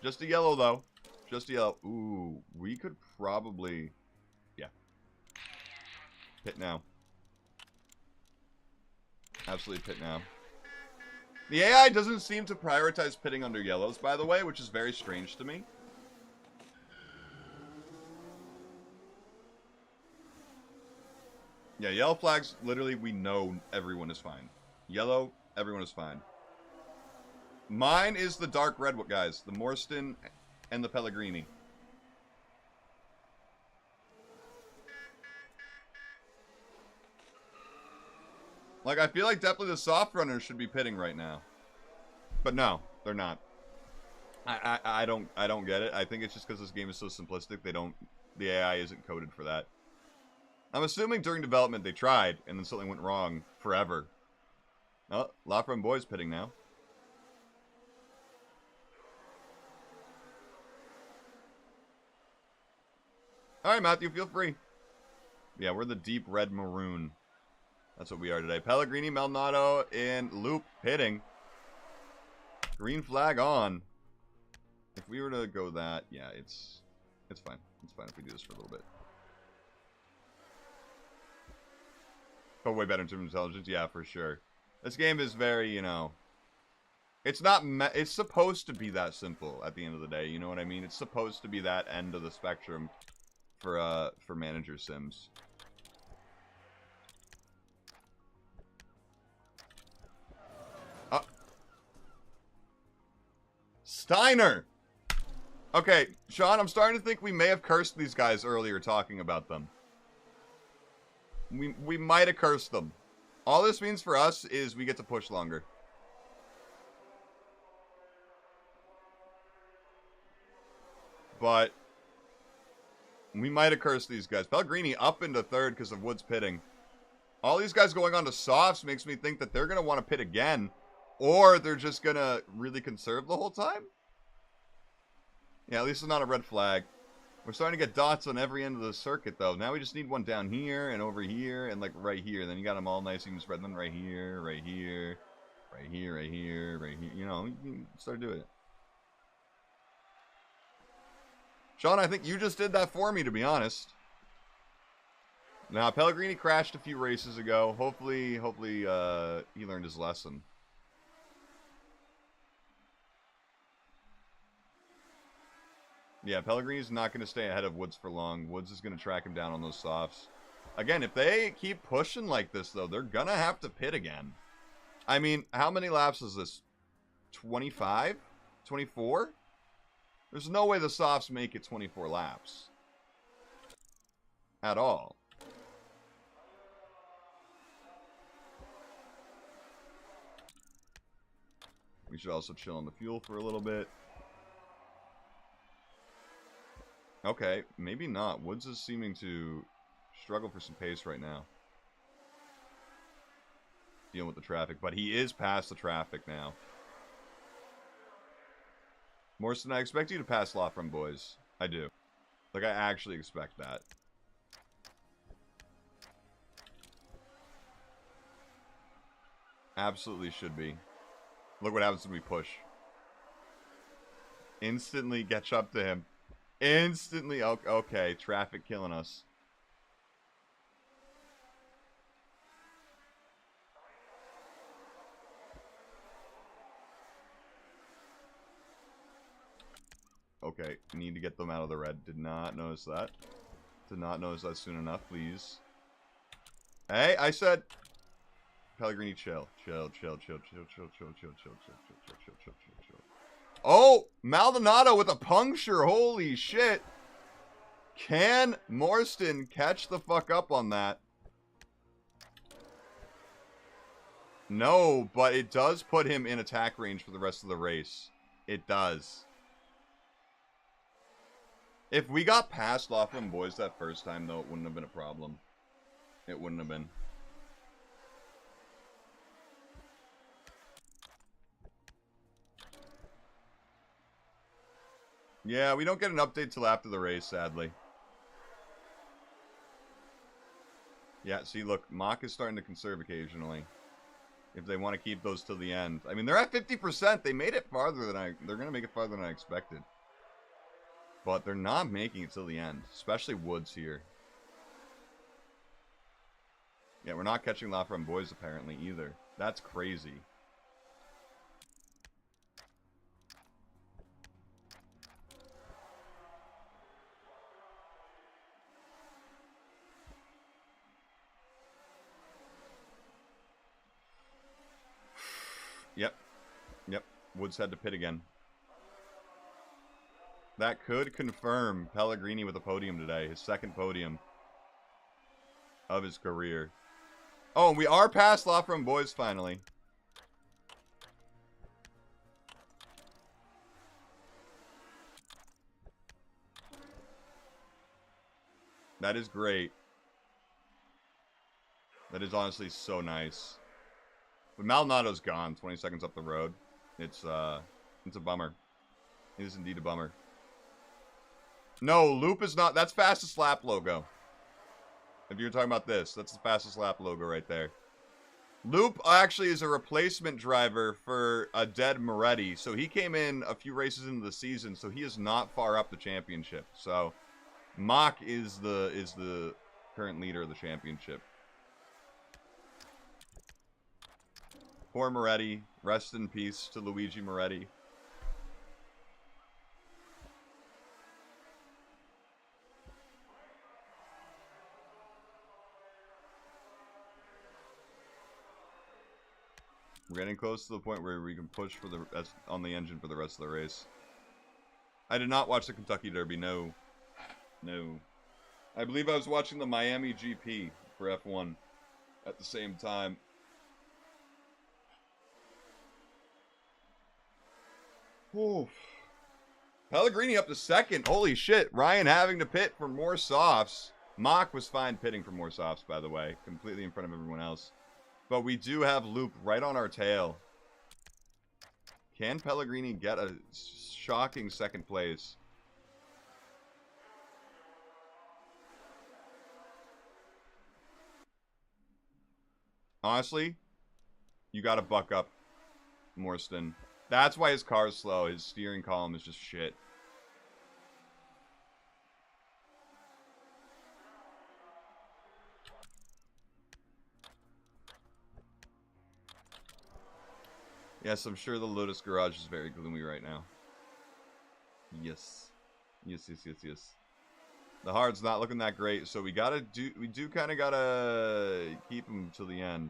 Just a yellow, though. Just a yellow. Ooh, we could probably... Yeah. Pit now. Absolutely pit now. The AI doesn't seem to prioritize pitting under yellows, by the way, which is very strange to me. Yeah, yellow flags, literally, we know everyone is fine. Yellow, everyone is fine. Mine is the dark red, guys. The Morstan and the Pellegrini. Like, I feel like definitely the soft runners should be pitting right now. But no, they're not. I don't get it. I think it's just because this game is so simplistic, the AI isn't coded for that. I'm assuming during development they tried, and then something went wrong forever. Oh, Lafram Boys pitting now. Alright, Matthew, feel free. Yeah, we're the deep red maroon. That's what we are today. Pellegrini, Maldonado, and Loop pitting. Green flag on. If we were to go that, yeah, it's fine. It's fine if we do this for a little bit. But way better in terms of intelligence, yeah, for sure. This game is very, you know... It's not... It's supposed to be that simple at the end of the day, you know what I mean? It's supposed to be that end of the spectrum for manager sims. Steiner! Okay, Sean, I'm starting to think we may have cursed these guys earlier talking about them. We might have cursed them. All this means for us is we get to push longer. But we might have cursed these guys. Pellegrini up into third because of Woods pitting. All these guys going on to softs makes me think that they're going to want to pit again. Or they're just going to really conserve the whole time. Yeah, at least it's not a red flag. We're starting to get dots on every end of the circuit, though. Now we just need one down here and over here and, like, right here. Then you got them all nice. You can spread them right here, right here, right here, right here, right here. You know, you can start doing it. Sean, I think you just did that for me, to be honest. Now, Pellegrini crashed a few races ago. Hopefully, he learned his lesson. Yeah, Pellegrini's not going to stay ahead of Woods for long. Woods is going to track him down on those softs. Again, if they keep pushing like this, though, they're going to have to pit again. I mean, how many laps is this? 25? 24? There's no way the softs make it 24 laps. At all. We should also chill on the fuel for a little bit. Okay, maybe not. Woods is seeming to struggle for some pace right now. Dealing with the traffic, but he is past the traffic now. Morrison, I expect you to pass Lafram Boys. I do. Like, I actually expect that. Absolutely should be. Look what happens when we push. Instantly catch up to him. Instantly. Okay, traffic killing us. Okay, need to get them out of the red. Did not notice that. Did not notice that soon enough, please. Hey, I said... Pellegrini, chill. Chill. Oh! Maldonado with a puncture! Holy shit! Can Morstan catch the fuck up on that? No, but it does put him in attack range for the rest of the race. It does. If we got past Lafram Boys that first time, though, it wouldn't have been a problem. It wouldn't have been. Yeah, we don't get an update till after the race, sadly. Yeah, see, look, Mach is starting to conserve occasionally. If they want to keep those till the end. I mean, they're at 50%. They made it farther than they're going to make it farther than I expected. But they're not making it till the end. Especially Woods here. Yeah, we're not catching Lafrem Boys apparently either. That's crazy. Yep. Woods had to pit again. That could confirm Pellegrini with a podium today. His second podium of his career. Oh, and we are past Lafrem Boys finally. That is great. That is honestly so nice. But Maldonado's gone 20 seconds up the road. It's a bummer. It is indeed a bummer. No, Loop is not. That's Fastest Lap logo. If you're talking about this, that's the Fastest Lap logo right there. Loop actually is a replacement driver for a dead Moretti. So he came in a few races into the season, so he is not far up the championship. So Mach is the current leader of the championship. Poor Moretti. Rest in peace to Luigi Moretti. We're getting close to the point where we can push for on the engine for the rest of the race. I did not watch the Kentucky Derby, no. No. I believe I was watching the Miami GP for F1 at the same time. Oof. Pellegrini up to second. Holy shit. Ryan having to pit for more softs. Mach was fine pitting for more softs, by the way. Completely in front of everyone else. But we do have Loop right on our tail. Can Pellegrini get a shocking second place? Honestly, you gotta buck up, Morstan. That's why his car's slow. His steering column is just shit. Yes, I'm sure the Lotus Garage is very gloomy right now. Yes. Yes. The hard's not looking that great, so we do kind of gotta keep him till the end.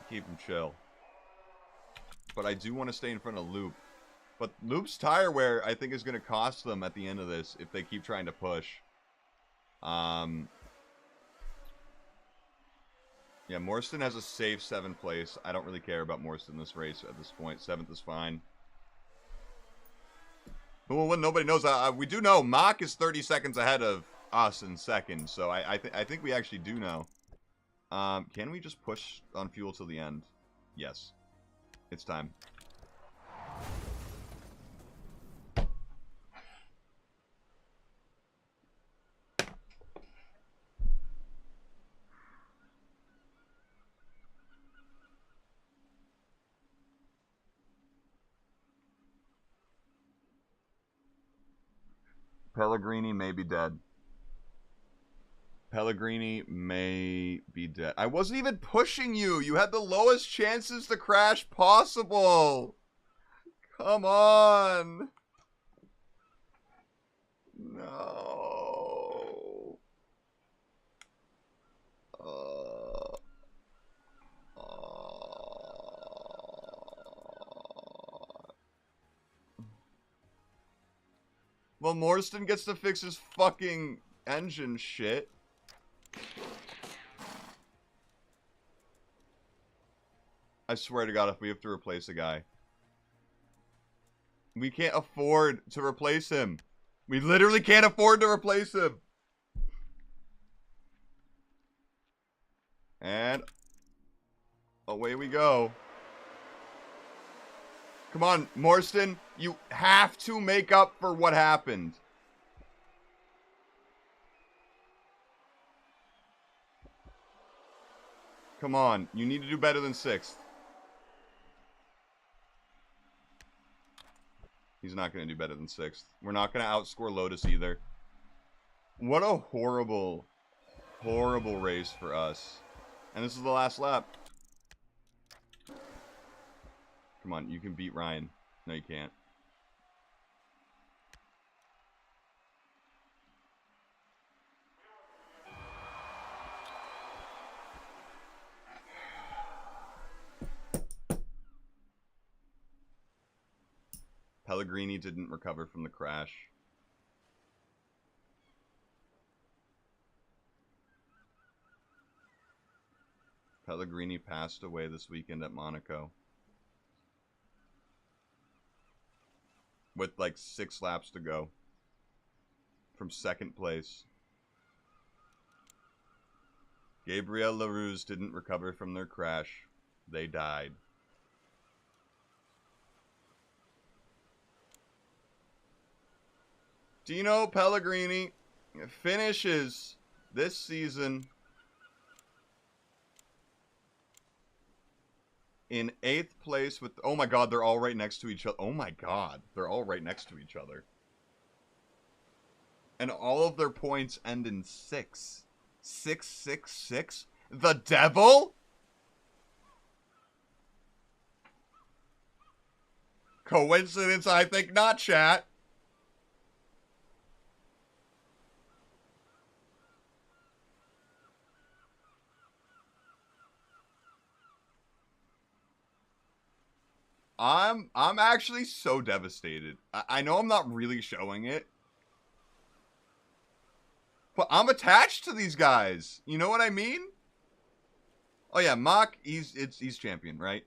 Keep him chill. But I do want to stay in front of Loop. But Loop's tire wear, I think, is going to cost them at the end of this if they keep trying to push. Yeah, Morstan has a safe 7th place. I don't really care about Morstan in this race at this point. 7th is fine. Well, nobody knows. We do know Mach is 30 seconds ahead of us in second. So I think we actually do know. Can we just push on fuel till the end? Yes. It's time. Pellegrini may be dead. Pellegrini may be dead. I wasn't even pushing you. You had the lowest chances to crash possible. Come on. No. Well, Morstan gets to fix his fucking engine shit. I swear to God, if we have to replace a guy. We can't afford to replace him. We literally can't afford to replace him. And away we go. Come on, Morstan. You have to make up for what happened. Come on. You need to do better than 6th. He's not going to do better than 6th. We're not going to outscore Lotus either. What a horrible, horrible race for us. And this is the last lap. Come on, you can beat Ryan. No, you can't. Pellegrini didn't recover from the crash. Pellegrini passed away this weekend at Monaco. With like 6 laps to go. From 2nd place. Gabriel Larousse didn't recover from their crash. They died. Dino Pellegrini finishes this season in 8th place with... Oh my god, they're all right next to each other. Oh my god, they're all right next to each other. And all of their points end in 6. 6, 6, 6? The devil? Coincidence? I think not, chat. I'm actually so devastated. I know I'm not really showing it. But I'm attached to these guys. You know what I mean? Oh yeah, Mach, he's champion, right?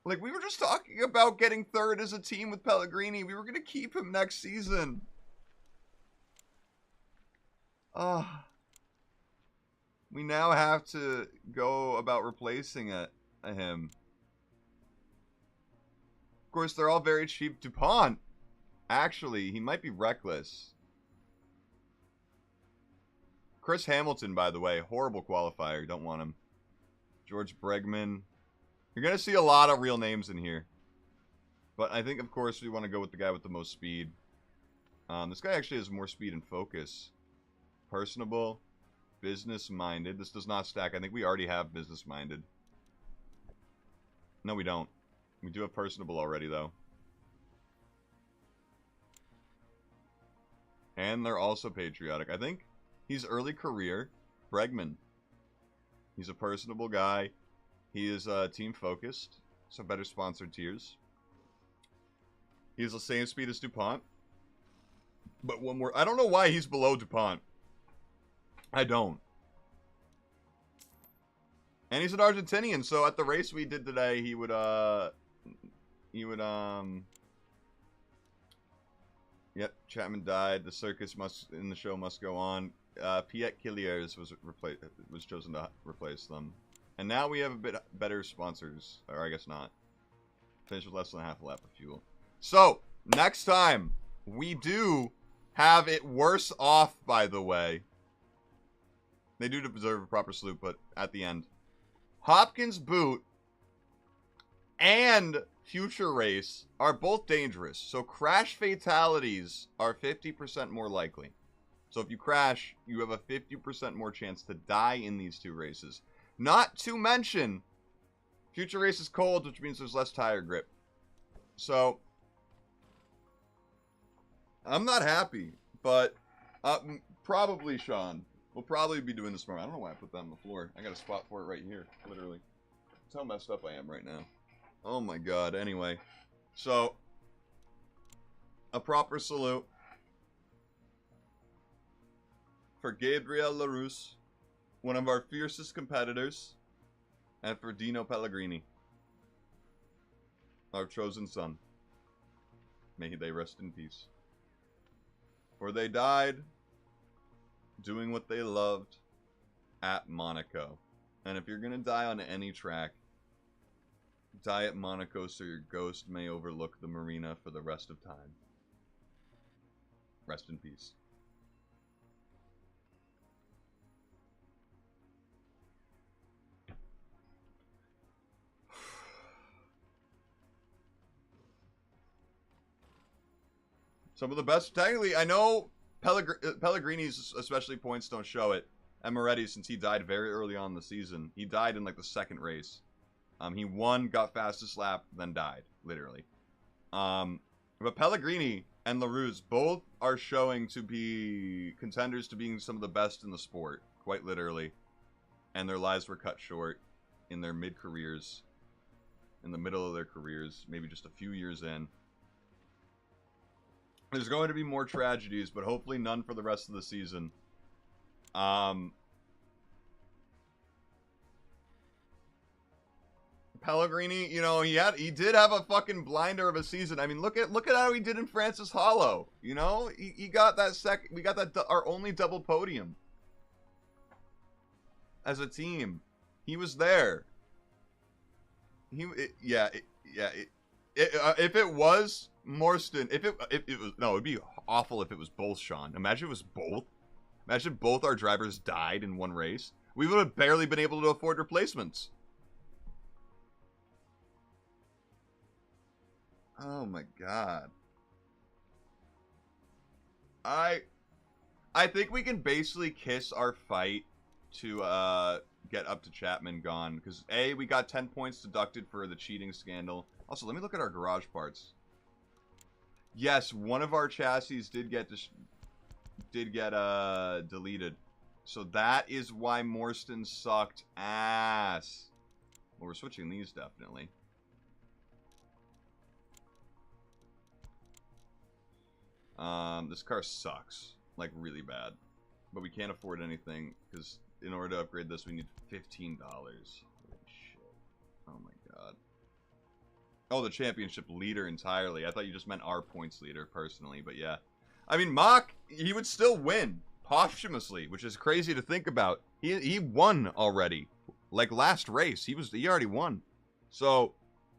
Like, we were just talking about getting 3rd as a team with Pellegrini. We were going to keep him next season. We now have to go about replacing him. Of course, they're all very cheap. DuPont, actually, he might be reckless. Chris Hamilton, by the way, horrible qualifier. Don't want him. George Bregman. You're going to see a lot of real names in here. But I think, of course, we want to go with the guy with the most speed. This guy actually has more speed and focus. Personable. Business-minded. This does not stack. I think we already have business-minded. No, we don't. We do have personable already, though. And they're also patriotic. I think he's early career. Bregman. He's a personable guy. He is team-focused. So better sponsored tiers. He has the same speed as DuPont. But one more. I don't know why he's below DuPont. I don't. And he's an Argentinian, so at the race we did today, he would, Yep, Chapman died. The circus in the show must go on. Piet Killiers was chosen to replace them. And now we have a bit better sponsors. Or I guess not. Finished with less than half a lap of fuel. So, next time, we do have it worse off, by the way. They do deserve a proper salute, but at the end. Hopkins Boot and Future Race are both dangerous. So crash fatalities are 50% more likely. So if you crash, you have a 50% more chance to die in these 2 races. Not to mention, Future Race is cold, which means there's less tire grip. So, I'm not happy, but probably Sean. We'll probably be doing this tomorrow. I don't know why I put that on the floor. I got a spot for it right here, literally. That's how messed up I am right now. Oh my god. Anyway. So, a proper salute for Gabriel Larousse, one of our fiercest competitors, and for Dino Pellegrini, our chosen son. May they rest in peace. For they died doing what they loved at Monaco. And if you're going to die on any track, Die at Monaco so your ghost may overlook the marina for the rest of time. Rest in peace. Some of the best, technically, I know Pellegrini's especially points don't show it. And Moretti, since he died very early on in the season, he died in like the second race. He won, got fastest lap, then died, literally. But Pellegrini and LaRue's both are showing to be contenders to being some of the best in the sport, quite literally. And their lives were cut short in their mid-careers, in the middle of their careers, maybe just a few years in. There's going to be more tragedies, but hopefully none for the rest of the season. Pellegrini, you know, he did have a fucking blinder of a season. I mean, look at how he did in Francis Hollow. You know, he got that we got that our only double podium as a team. He was there. If it was Morstan, if it was, no, it'd be awful if it was both, Sean. Imagine it was both. Imagine both our drivers died in one race. We would have barely been able to afford replacements. Oh my god. I think we can basically kiss our fight to get up to Chapman gone, because A, we got 10 points deducted for the cheating scandal. Also, let me look at our garage parts. Yes, one of our chassis did get deleted. So that is why Morstan sucked ass. Well, we're switching these definitely. This car sucks, like really bad, but we can't afford anything because in order to upgrade this, we need $15. Holy shit! Oh my god! Oh, the championship leader entirely. I thought you just meant our points leader personally, but yeah. I mean, Mach, he would still win posthumously, which is crazy to think about. He won already, like last race. He already won. So,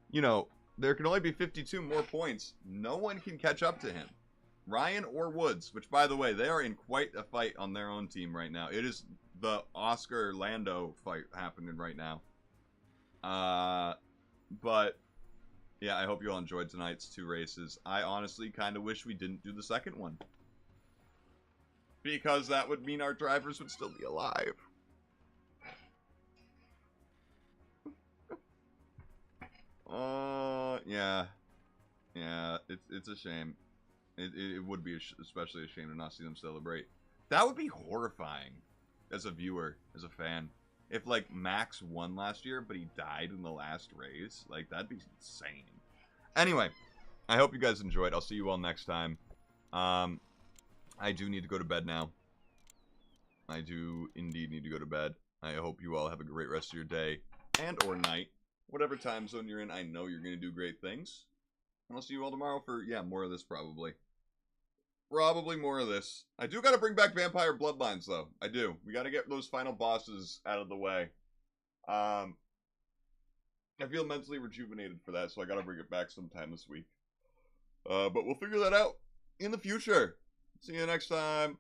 you know, there can only be 52 more points. No one can catch up to him. Ryan or Woods, which, by the way, they are in quite a fight on their own team right now. It is the Oscar Lando fight happening right now. But, yeah, I hope you all enjoyed tonight's 2 races. I honestly kind of wish we didn't do the second one, because that would mean our drivers would still be alive. Yeah. Yeah, it's a shame. It would be especially a shame to not see them celebrate. That would be horrifying as a viewer, as a fan. If, like, Max won last year, but he died in the last race. Like, that'd be insane. Anyway, I hope you guys enjoyed. I'll see you all next time. I do need to go to bed now. I do indeed need to go to bed. I hope you all have a great rest of your day and or night. Whatever time zone you're in, I know you're going to do great things. And I'll see you all tomorrow for, yeah, more of this probably. Probably more of this. I do got to bring back Vampire Bloodlines, though. I do. We got to get those final bosses out of the way. I feel mentally rejuvenated for that, so I got to bring it back sometime this week. But we'll figure that out in the future. See you next time.